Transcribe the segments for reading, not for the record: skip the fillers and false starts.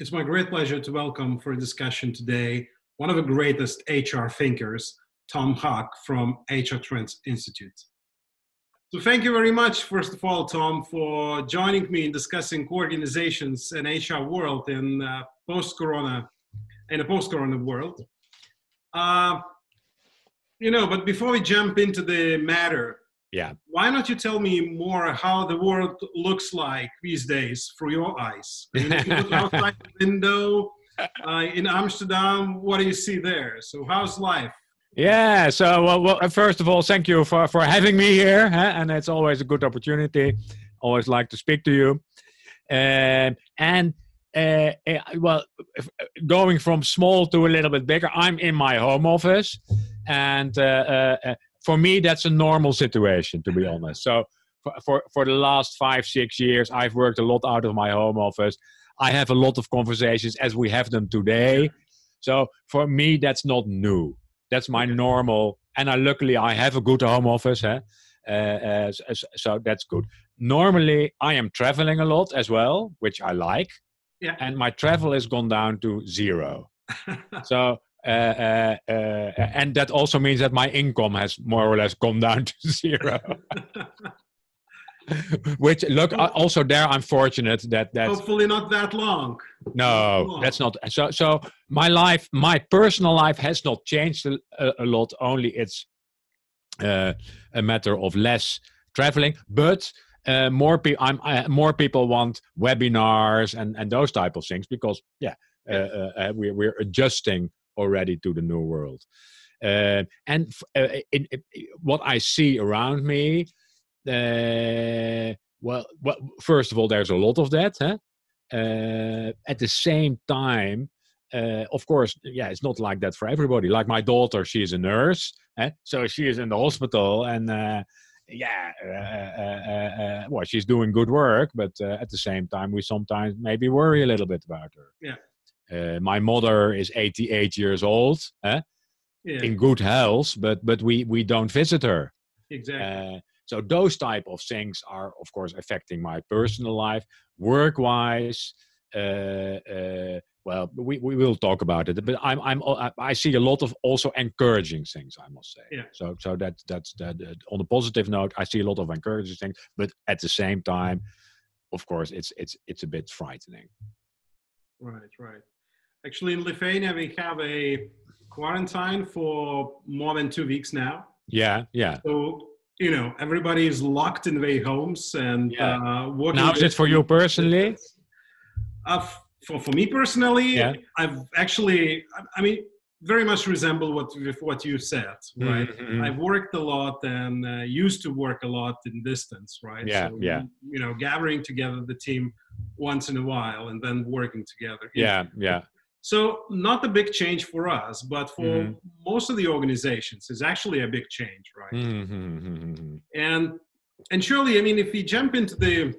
It's my great pleasure to welcome for a discussion today one of the greatest HR thinkers, Tom HAAK from HR Trends Institute. So thank you very much, first of all, Tom, for joining me in discussing organizations and HR world in post-corona world. But before we jump into the matter, why don't you tell me more how the world looks like these days through your eyes? I mean, if you look outside the window in Amsterdam, what do you see there? So how's life? Yeah, so well, first of all, thank you for having me here. And it's always a good opportunity. Always like to speak to you. Going from small to a little bit bigger, I'm in my home office. And for me, that's a normal situation, to be honest. So for the last 5-6 years, I've worked a lot out of my home office. I have a lot of conversations as we have them today. So for me, that's not new. That's my normal. And luckily, I have a good home office. So that's good. Normally, I am traveling a lot as well, which I like. Yeah. And my travel has gone down to 0. So... and that also means that my income has more or less gone down to 0. Which, look, also there I'm fortunate that hopefully not that long. No, that's not. So my personal life has not changed a lot. Only it's a matter of less traveling, but more people want webinars and those type of things because we're adjusting already to the new world. What I see around me, first of all, there's a lot of that. At the same time, of course, it's not like that for everybody. Like my daughter, she is a nurse, so she is in the hospital, and she's doing good work, but at the same time, we sometimes maybe worry a little bit about her. Yeah. My mother is 88 years old, in good health, but we don't visit her. Exactly. So those type of things are, of course, affecting my personal life. Work-wise, we will talk about it. But I see a lot of also encouraging things, I must say. Yeah. So that's on a positive note. I see a lot of encouraging things, but at the same time, of course, it's a bit frightening. Right. Actually, in Lithuania, we have a quarantine for more than 2 weeks now. Yeah. So, everybody is locked in their homes and working. Now, is it for you personally? For me personally, I've actually, very much resemble what you said, right? Mm-hmm. I've worked a lot and used to work a lot in distance, right? Gathering together the team once in a while and then working together. Yeah. So not a big change for us, but for most of the organizations, it's actually a big change, right? Mm-hmm. And surely, if we jump into the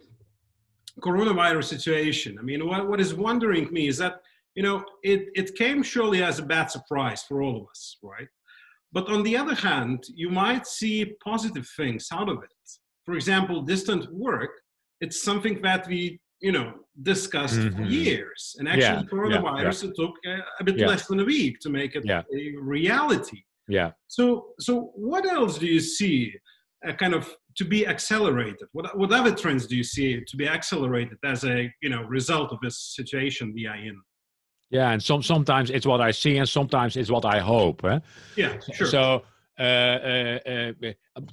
coronavirus situation, what is wondering me is that, it came surely as a bad surprise for all of us, right? But on the other hand, you might see positive things out of it. For example, distant work, it's something that we, discussed for years. And actually, coronavirus, it took a bit less than a week to make it a reality. Yeah. So what else do you see to be accelerated? What other trends do you see to be accelerated as a, result of this situation we are in? Yeah, and sometimes it's what I see, and sometimes it's what I hope. Yeah, sure. So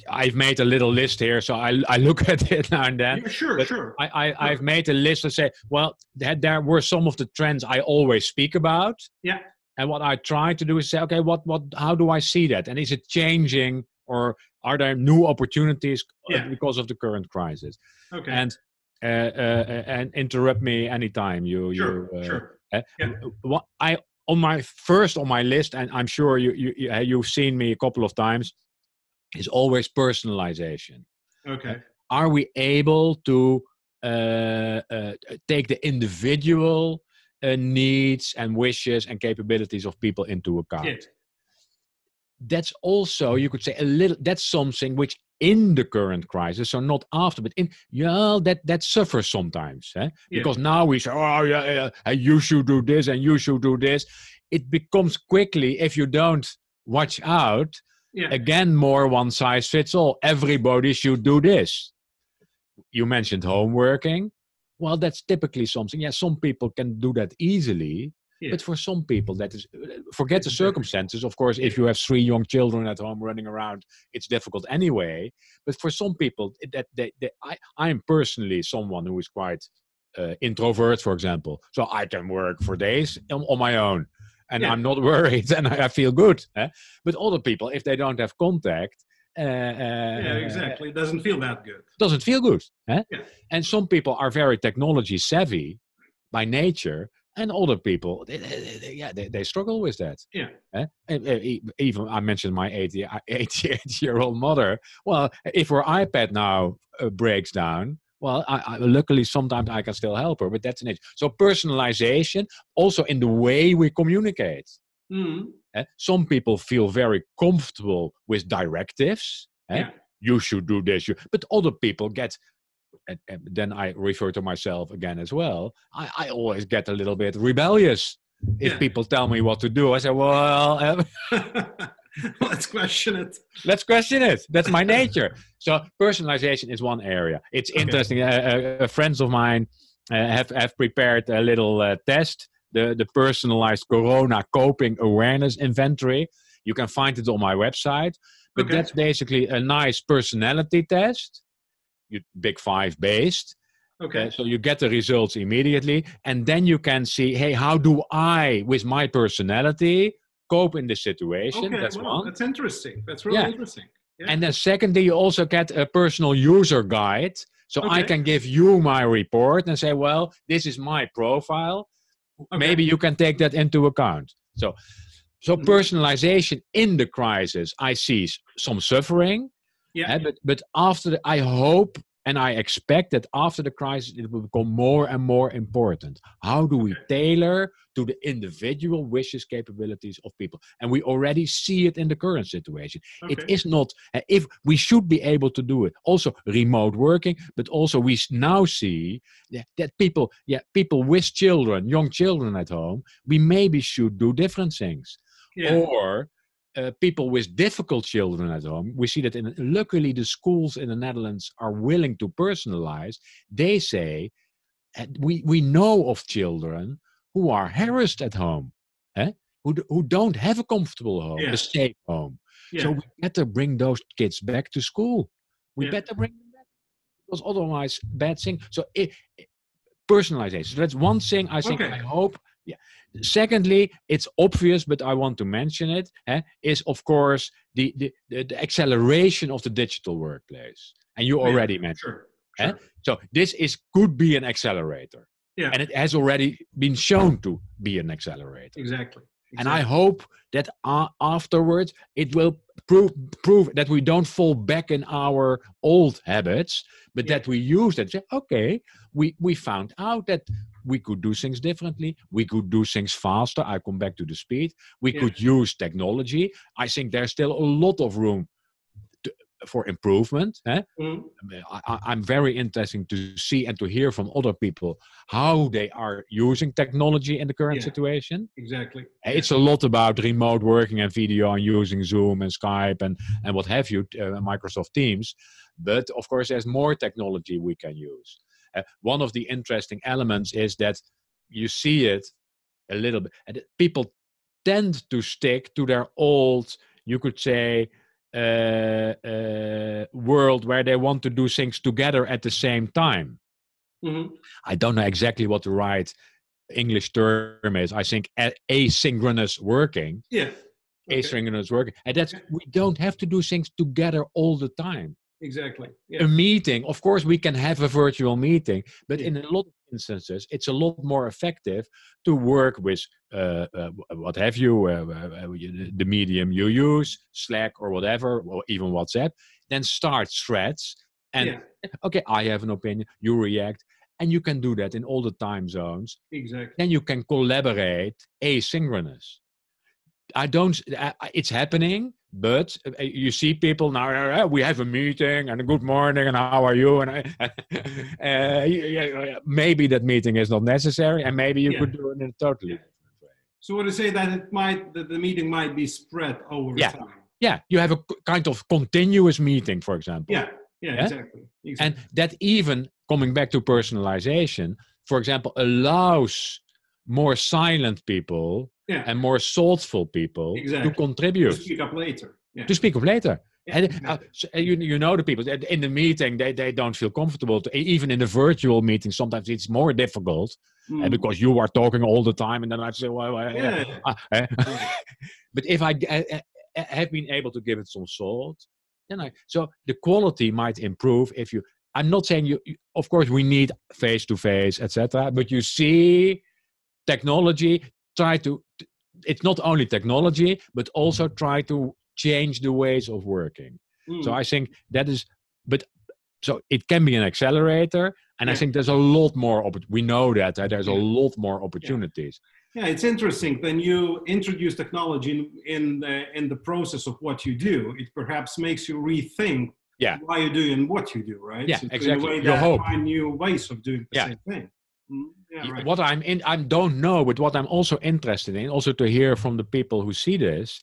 I've made a little list here, so I look at it now and then. Yeah, sure. I've made a list to say, there were some of the trends I always speak about. Yeah. And what I try to do is say, okay, how do I see that? And is it changing, or are there new opportunities because of the current crisis? Okay. And interrupt me anytime Sure. On my list, and I'm sure you've seen me a couple of times, is always personalization. Okay. Are we able to take the individual needs and wishes and capabilities of people into account? Yeah. That's also, you could say, that's something which in the current crisis, so not after, but in, that suffers sometimes, because now we say, oh yeah, you should do this and you should do this. It becomes quickly, if you don't watch out, again, more one size fits all. Everybody should do this. You mentioned homeworking. Well, that's typically something. Yeah, some people can do that easily. But for some people, that is, forget the circumstances. Of course, if you have 3 young children at home running around, it's difficult anyway. But for some people, I'm personally someone who is quite introvert, for example. So I can work for days on my own. And I'm not worried, and I feel good. But other people, if they don't have contact, exactly. It doesn't feel that good. Doesn't feel good. And some people are very technology savvy by nature, and other people, they struggle with that. Even I mentioned my 88-year-old mother. Well, if her iPad now breaks down, well, I luckily sometimes I can still help her, but that's an issue. So personalization, also in the way we communicate. Some people feel very comfortable with directives. You should do this, but other people get, and then I refer to myself again as well, I always get a little bit rebellious if people tell me what to do. I say, well... Let's question it. Let's question it. That's my nature. So personalization is one area. It's interesting. Friends of mine have prepared a little test, the personalized Corona coping awareness inventory. You can find it on my website. But that's basically a nice personality test, Big 5 based. So you get the results immediately. And then you can see, hey, how do I, with my personality, cope in the situation? That's one. That's interesting. That's really interesting. And then secondly, you also get a personal user guide. So I can give you my report and say, well, this is my profile. Maybe you can take that into account. So personalization in the crisis, I see some suffering. But after I hope and I expect that after the crisis, it will become more and more important. How do we tailor to the individual wishes, capabilities of people? And we already see it in the current situation. It is not, if we should be able to do it, also remote working, but also we now see that people with children, young children at home, we maybe should do different things. Or people with difficult children at home, we see that luckily the schools in the Netherlands are willing to personalize. They say, we know of children who are harassed at home, who don't have a comfortable home, a safe home. So we better bring those kids back to school. We better bring them back, because otherwise, bad thing. So personalization. So that's one thing I think I hope. Secondly, it's obvious, but I want to mention it, is of course the acceleration of the digital workplace. And you already mentioned it. So this could be an accelerator. And it has already been shown to be an accelerator. Exactly. And I hope that afterwards it will prove that we don't fall back in our old habits, but that we use that. Say, okay, we found out that we could do things differently. We could do things faster. I come back to the speed. We could use technology. I think there's still a lot of room for improvement. I'm very interested to see and to hear from other people how they are using technology in the current situation. Exactly. It's a lot about remote working and video and using Zoom and Skype and what have you, Microsoft Teams. But of course, there's more technology we can use. One of the interesting elements is that you see it a little bit. And people tend to stick to their old, you could say, world where they want to do things together at the same time. I don't know exactly what the right English term is. I think asynchronous working. Asynchronous working. And that's, we don't have to do things together all the time. Exactly. A meeting, of course, we can have a virtual meeting, but in a lot of instances, it's a lot more effective to work with what have you, the medium you use, Slack or whatever, or even WhatsApp. Then start threads, and okay, I have an opinion. You react, and you can do that in all the time zones. Exactly. Then you can collaborate asynchronous. I don't. It's happening, but you see people now. We have a meeting and a good morning and how are you? And maybe that meeting is not necessary, and maybe you could do it in a totally different way. So what to say that the meeting might be spread over time. Yeah, you have a kind of continuous meeting, for example. Yeah, exactly. And that even coming back to personalization, for example, allows more silent people and more thoughtful people to contribute. To speak up later. To speak up later. Yeah, and you know the people in the meeting, they don't feel comfortable. Even in the virtual meeting, sometimes it's more difficult because you are talking all the time. And then I say, but if I have been able to give it some thought, then so the quality might improve if you. I'm not saying you of course, we need face-to-face, etc. But you see, technology it's not only technology, but also try to change the ways of working. So I think that is, so it can be an accelerator, and I think there's a lot more. We know that there's a lot more opportunities. Yeah, it's interesting. When you introduce technology in the process of what you do, it perhaps makes you rethink why you do and what you do, right? Yeah, so exactly. In a way that find new ways of doing the same thing. What I don't know, but what I'm also interested in, also to hear from the people who see this,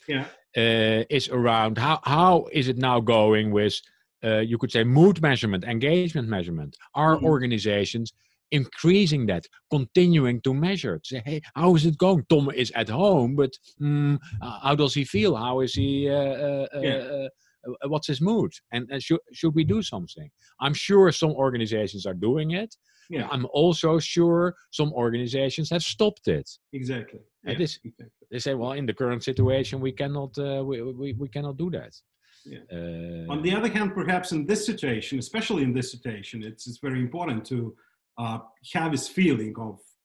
is around how is it now going with, you could say, mood measurement, engagement measurement. Are organizations increasing that, continuing to measure? To say, hey, how is it going? Tom is at home, but how does he feel? How is he? What's his mood? And should we do something? I'm sure some organizations are doing it. Yeah. I'm also sure some organizations have stopped it. Exactly. Yeah. They say, well, in the current situation, we cannot we cannot do that. Yeah. On the other hand, perhaps in this situation, especially in this situation, it's very important to have this feeling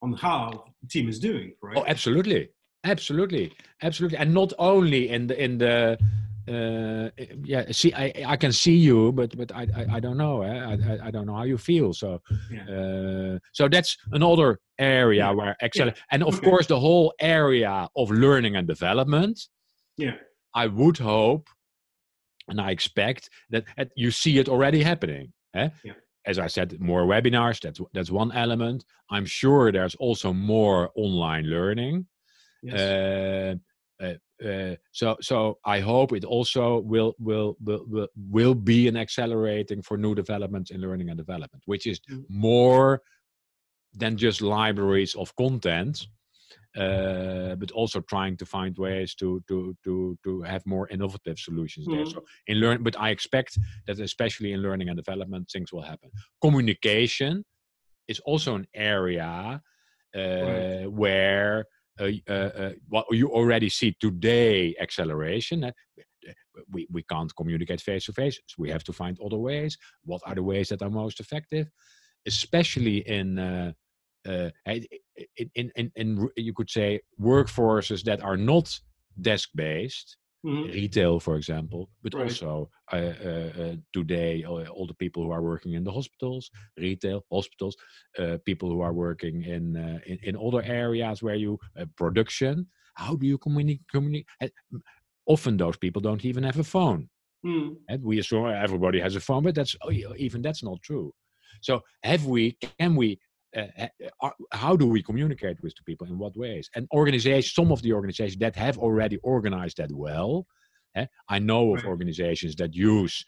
on how the team is doing, right? Oh, absolutely, and not only in the. See, I can see you, but I don't know. I don't know how you feel. So, so that's another area where and of course the whole area of learning and development. Yeah, I would hope, and I expect that you see it already happening. Yeah. As I said, more webinars. That's one element. I'm sure there's also more online learning. Yes. So I hope it also will be an accelerating for new developments in learning and development, which is more than just libraries of content, but also trying to find ways to have more innovative solutions there. So but I expect that especially in learning and development, things will happen. Communication is also an area where what you already see today, acceleration. We can't communicate face to face. So we have to find other ways. What are the ways that are most effective? Especially in you could say workforces that are not desk based. Retail, for example, but also today, all the people who are working in the hospitals, retail, hospitals, people who are working in other areas where you production. How do you communicate? Often those people don't even have a phone. And we assume everybody has a phone, but even that's not true. So can we? How do we communicate with the people, in what ways? And some of the organizations that have already organized that well, I know of organizations that use,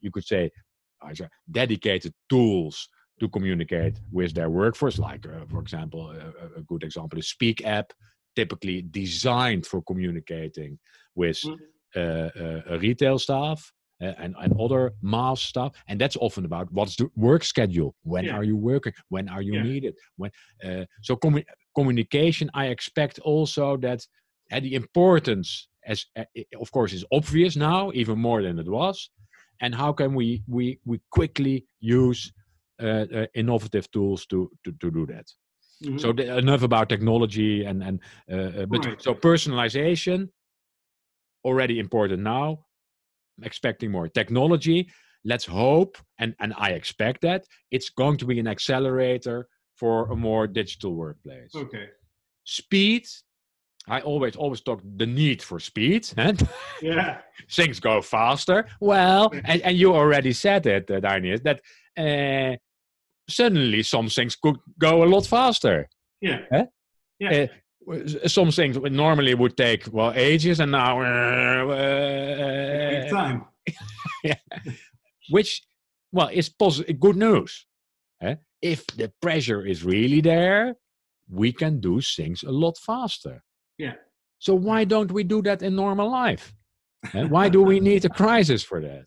you could say, dedicated tools to communicate with their workforce, like, for example, a good example is Speak app, typically designed for communicating with retail staff, and other mass stuff, and that's often about what's the work schedule, when are you working, when are you needed, so communication. I expect also that the importance, as of course, is obvious now even more than it was, and how can we quickly use innovative tools to do that. So enough about technology so personalization already important now. I'm expecting more technology. Let's hope, and I expect that it's going to be an accelerator for a more digital workplace. Okay. Speed I always talk the need for speed, and Yeah. things go faster. Well, and you already said it, Daniel, that suddenly some things could go a lot faster. Yeah. Eh? Yeah. Some things normally would take ages, and now Big time. yeah. Which is good news. If the pressure is really there, we can do things a lot faster. Yeah. So why don't we do that in normal life? Why do we need a crisis for that?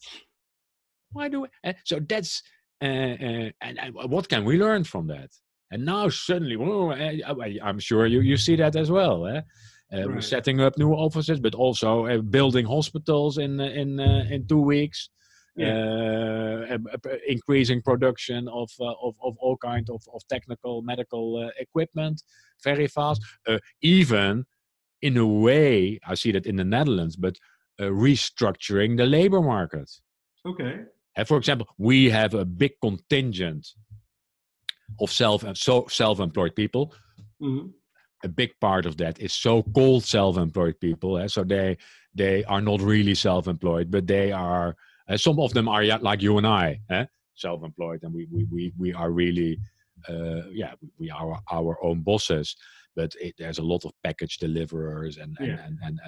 Why do we? So that's and what can we learn from that? And now suddenly, I'm sure you see that as well. We're setting up new offices, but also building hospitals in 2 weeks. Increasing production of all kinds of technical medical equipment very fast. Even in a way, I see that in the Netherlands, but restructuring the labor market. Okay. For example, we have a big contingent of self-employed people. Mm-hmm. A big part of that is so-called self-employed people. So they are not really self-employed, but they are. Some of them are like you and I, self-employed, and we are really, we are our own bosses. But there's a lot of package deliverers and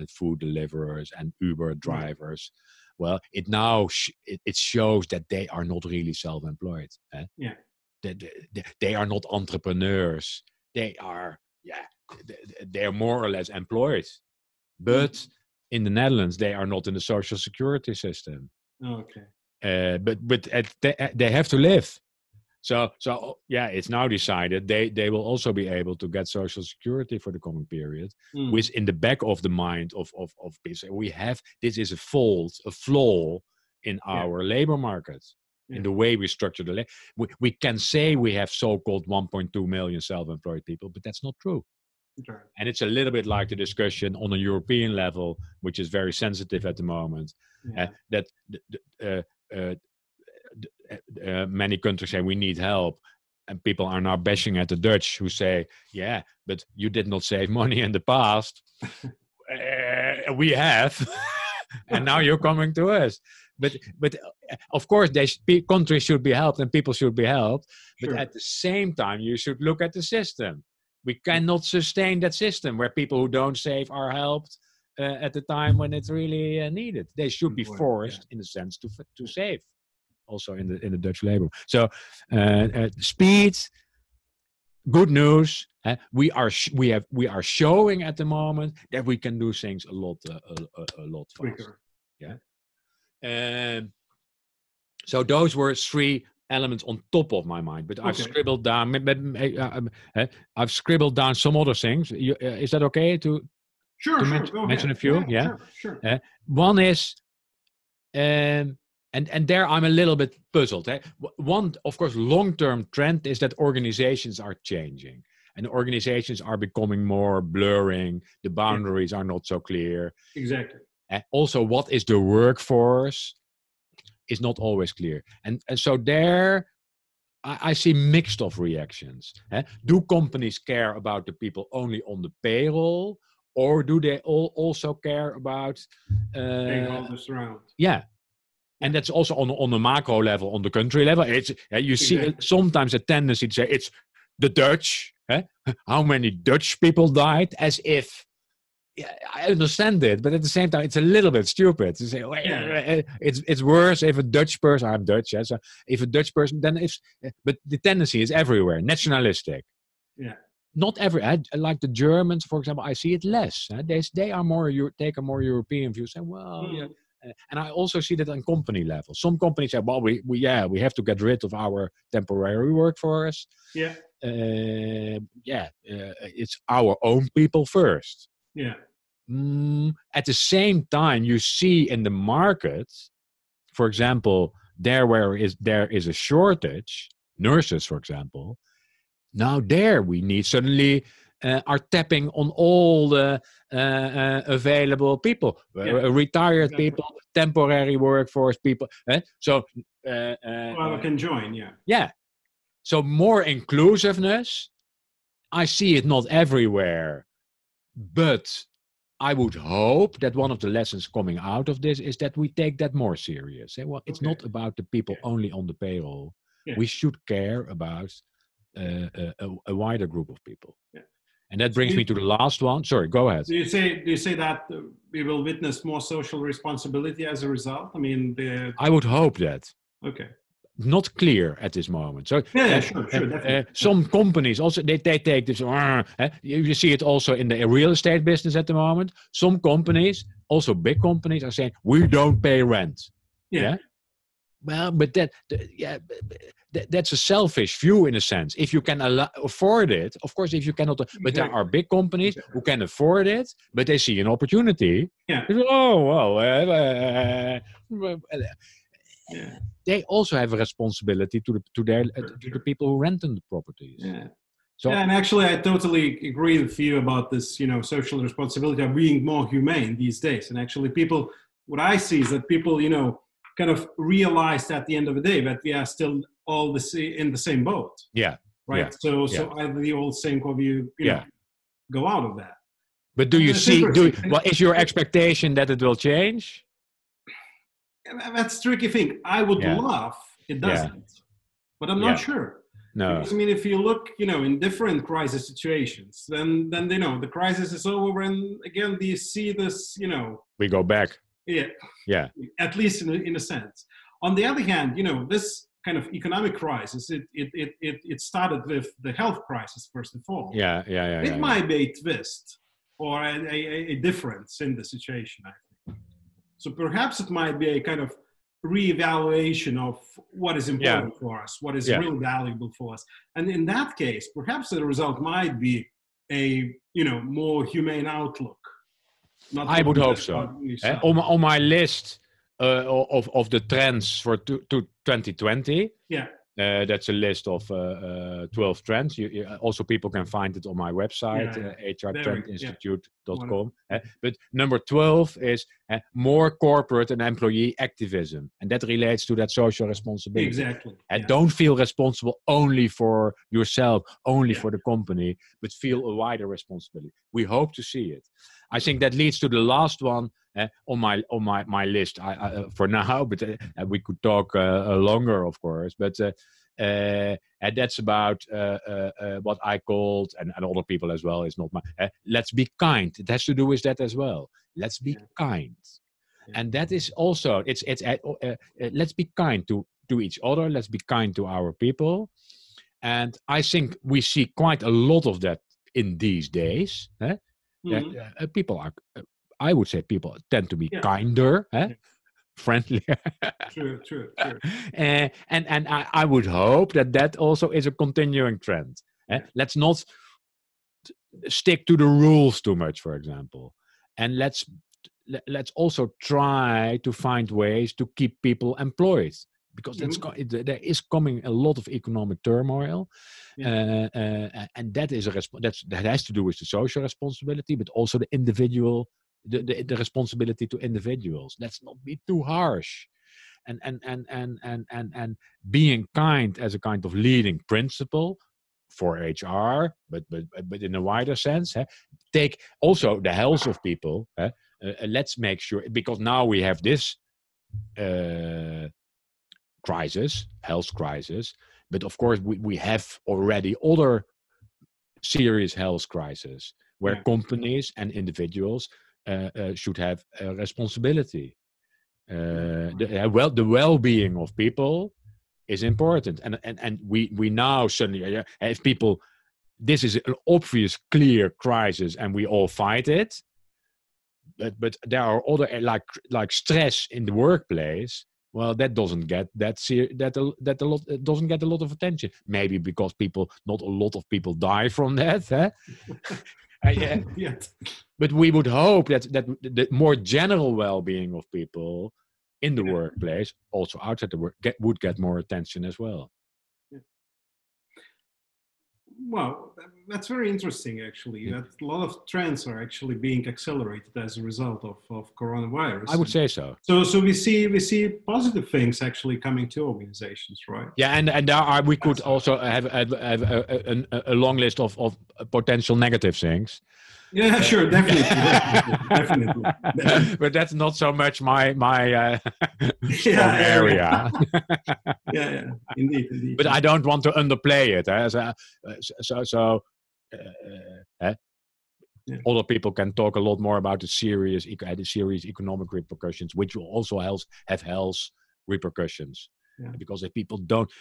food deliverers and Uber drivers. Well, it now it shows that they are not really self-employed. Yeah, they are not entrepreneurs. They are they're more or less employed. But in the Netherlands, they are not in the social security system. Okay. But they have to live. So it's now decided they will also be able to get social security for the coming period, which in the back of the mind of people, this is a flaw in our labor market, in the way we structure the labor. We can say we have so-called 1.2 million self-employed people, but that's not true. Okay. And it's a little bit like the discussion on a European level, which is very sensitive at the moment, that many countries say we need help, and people are now bashing at the Dutch who say, yeah, but you did not save money in the past. We have, and now you're coming to us. But of course, countries should be helped and people should be helped. But at the same time, you should look at the system. We cannot sustain that system where people who don't save are helped at the time when it's really needed. They should be forced, in a sense, to save. Also in the Dutch labor. So speed, good news. We are showing at the moment that we can do things a lot faster. Yeah. So those were 3 elements on top of my mind, but I've scribbled down. I've scribbled down some other things. Is that okay to mention a few? Yeah. Sure. One is. And there I'm a little bit puzzled. One, of course, long-term trend is that organizations are changing. And organizations are becoming more blurring. The boundaries are not so clear. Exactly. Also, what is the workforce is not always clear. And so there, I see mixed of reactions. Do companies care about the people only on the payroll? Or do they also care about... stakeholders around. Yeah. And that's also on the macro level, on the country level. It's you see sometimes a tendency to say it's the Dutch. How many Dutch people died? As if, I understand it, but at the same time, it's a little bit stupid to say. It's worse if a Dutch person. I'm Dutch, so if a Dutch person, then but the tendency is everywhere, nationalistic. Yeah. Not every, like the Germans, for example, I see it less. They are more take a more European view. Say, well, yeah. And I also see that on company level. Some companies say, well, we have to get rid of our temporary workforce. Yeah. It's our own people first. Yeah. At the same time, you see in the market, for example, there is a shortage, nurses, for example. Now there we need suddenly are tapping on all the available people, retired people, temporary workforce people. So I can join, Yeah. So more inclusiveness. I see it not everywhere. But I would hope that one of the lessons coming out of this is that we take that more serious. Say, well, it's not about the people only on the payroll. Yeah. We should care about a wider group of people. Yeah. And that brings me to the last one. Sorry, go ahead. Do you say that we will witness more social responsibility as a result? I mean, I would hope that. Okay. Not clear at this moment. So sure, definitely. Some companies also they take this. You see it also in the real estate business at the moment. Some companies, also big companies, are saying we don't pay rent. Yeah. Well, but that's a selfish view in a sense. If you can afford it, of course. If you cannot, but there are big companies who can afford it, but they see an opportunity. Yeah. Oh well. They also have a responsibility to the people who rent in the properties. Yeah. So, and actually, I totally agree with you about this. Social responsibility of being more humane these days. And actually, what I see is that people, kind of realize at the end of the day that we are still all in the same boat. Yeah. Right. Yeah. So either you all sink or you know, go out of that. But do you see? Is your expectation that it will change? That's a tricky thing. I would love it doesn't, but I'm not sure. No. Because, I mean, if you look, in different crisis situations, then the crisis is over, and again, do you see this, we go back. Yeah. Yeah. At least in a sense. On the other hand, this kind of economic crisis, it started with the health crisis first and foremost. Yeah. It might be a twist or a difference in the situation, I think. So perhaps it might be a kind of reevaluation of what is important for us, what is really valuable for us. And in that case, perhaps the result might be a, more humane outlook. I would hope so. On my list of the trends for 2020, that's a list of 12 trends. Also, people can find it on my website, hrtrendinstitute.com. But number 12 is more corporate and employee activism. And that relates to that social responsibility. Exactly. Don't feel responsible only for yourself, only for the company, but feel a wider responsibility. We hope to see it. I think that leads to the last one on my list for now, but we could talk longer, of course. But and that's about what I called, and other people as well. Is not my. Let's be kind. It has to do with that as well. Let's be kind, and that is also it's. Let's be kind to each other. Let's be kind to our people, and I think we see quite a lot of that in these days. People are. I would say people tend to be kinder, friendlier. True. And I would hope that also is a continuing trend. Let's not stick to the rules too much, for example, and let's also try to find ways to keep people employed, because there is coming a lot of economic turmoil, and that is that has to do with the social responsibility, but also the individual. The responsibility to individuals. Let's not be too harsh, and being kind as a kind of leading principle for HR, but in a wider sense, take also the health of people. Let's make sure, because now we have this health crisis, but of course we have already other serious health crises where companies and individuals should have a responsibility. The well-being of people is important, and we now suddenly have people. This is an obvious, clear crisis, and we all fight it. But there are other like stress in the workplace. Well, that doesn't get doesn't get a lot of attention. Maybe because not a lot of people die from that. But we would hope that the more general well-being of people in the workplace, also outside the work, would get more attention as well. Well, that's very interesting, actually. That a lot of trends are actually being accelerated as a result of coronavirus. I would say so. So we see positive things actually coming to organizations, right? Yeah, and we could also have a long list of potential negative things. Yeah, sure, definitely, definitely. But that's not so much my strong Yeah, area. yeah, indeed. But I don't want to underplay it. Yeah. Other people can talk a lot more about the serious economic repercussions, which will also have health repercussions. Yeah. Because if people don't,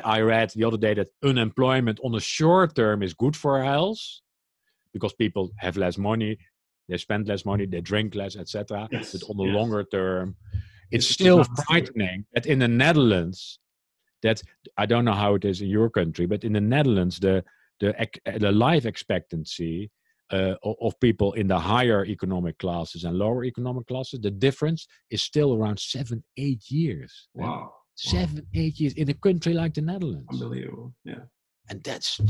I read the other day that unemployment on the short term is good for health, because people have less money, they spend less money, they drink less, etc. Yes, but on the longer term, it's It's still frightening that in the Netherlands, that I don't know how it is in your country, but in the Netherlands, the life expectancy of people in the higher economic classes and lower economic classes, the difference is still around 7-8 years. Wow. 7-8 years in a country like the Netherlands. Unbelievable. Yeah. And that's,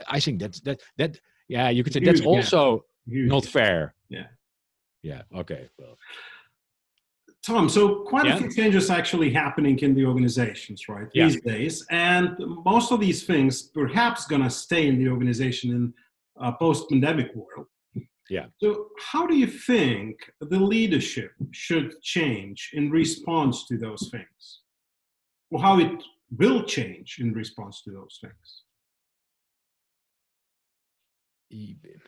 I think that yeah, you could say that's also not fair. Yeah. Yeah. Okay. Well, Tom, so quite a few changes actually happening in the organizations, right, these days. And most of these things perhaps going to stay in the organization in a post-pandemic world. Yeah. So how do you think the leadership should change in response to those things? Or how it will change in response to those things?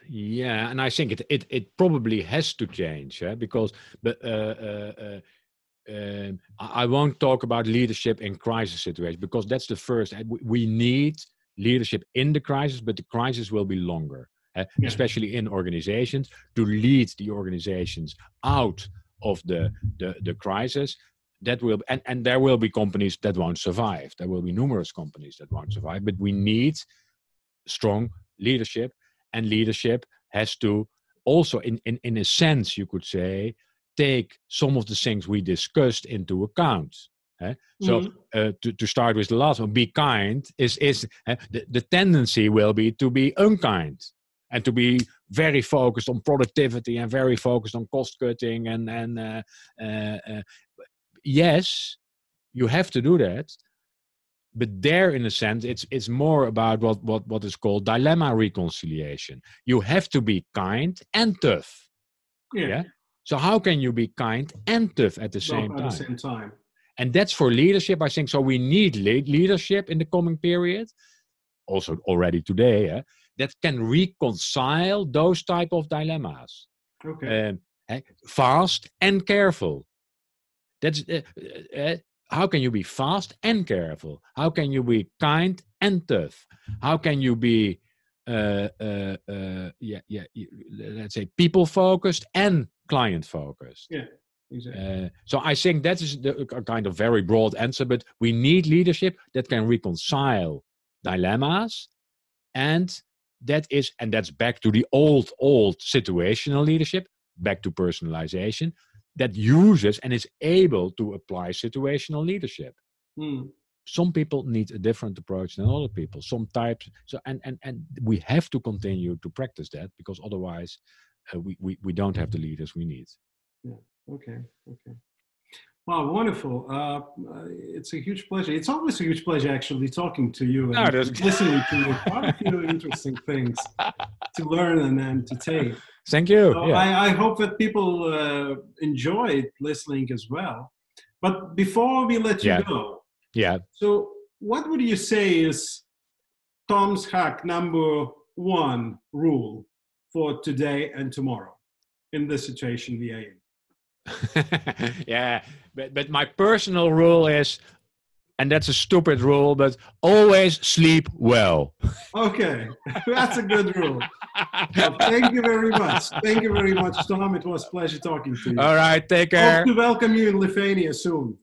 Yeah, and I think it probably has to change, because I won't talk about leadership in crisis situations, because that's the first. We need leadership in the crisis, but the crisis will be longer, especially in organizations, to lead the organizations out of the crisis. That will, and there will be companies that won't survive. There will be numerous companies that won't survive, but we need strong leadership. And leadership has to also, in a sense, you could say, take some of the things we discussed into account. So to start with the last one, be kind is the tendency will be to be unkind and to be very focused on productivity and very focused on cost cutting and yes, you have to do that. But there, in a sense, it's more about what is called dilemma reconciliation. You have to be kind and tough. Yeah. So how can you be kind and tough at the same time? And that's for leadership, I think. So we need leadership in the coming period, also already today, that can reconcile those type of dilemmas. Okay. Fast and careful. That's how can you be fast and careful? How can you be kind and tough? How can you be, let's say, people focused and client focused? Yeah, exactly. So I think that is a kind of very broad answer, but we need leadership that can reconcile dilemmas, and that's back to the old situational leadership, back to personalization, that uses and is able to apply situational leadership. Some people need a different approach than other people. Some types. So and we have to continue to practice that, because otherwise we don't have the leaders we need. Yeah. Okay. Wow, wonderful. It's a huge pleasure. It's always a huge pleasure actually talking to you and listening to you. Quite a few interesting things to learn and to take. Thank you. So I hope that people enjoyed listening as well. But before we let you go, so what would you say is Tom's HAAK number 1 rule for today and tomorrow in the situation we are in? But my personal rule is, and that's a stupid rule, but always sleep well. Okay, that's a good rule. Well, thank you very much. Thank you very much, Tom. It was a pleasure talking to you. All right, take care. Hope to welcome you in Lithuania soon.